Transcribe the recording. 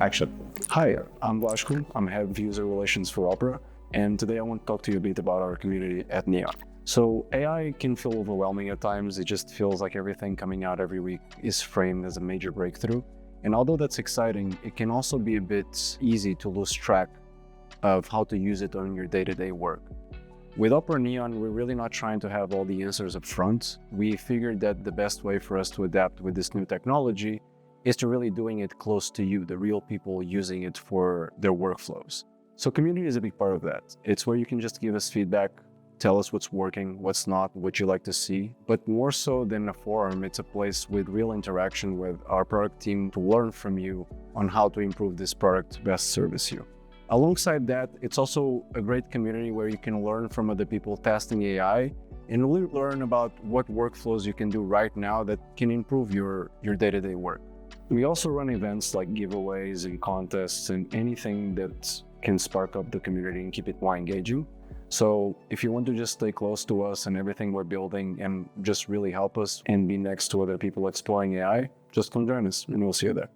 Action. Hi, I'm Vasco. I'm head of user relations for Opera, and today I want to talk to you a bit about our community at Neon. So AI can feel overwhelming at times. It just feels like everything coming out every week is framed as a major breakthrough. And although that's exciting, it can also be a bit easy to lose track of how to use it on your day-to-day work. With Opera Neon, we're really not trying to have all the answers up front. We figured that the best way for us to adapt with this new technology is to really doing it close to you, the real people using it for their workflows. So community is a big part of that. It's where you can just give us feedback, tell us what's working, what's not, what you like to see. But more so than a forum, it's a place with real interaction with our product team to learn from you on how to improve this product to best service you. Alongside that, it's also a great community where you can learn from other people testing AI and really learn about what workflows you can do right now that can improve your day-to-day work. We also run events like giveaways and contests and anything that can spark up the community and keep it more engaging. So if you want to just stay close to us and everything we're building and just really help us and be next to other people exploring AI, just come join us and we'll see you there.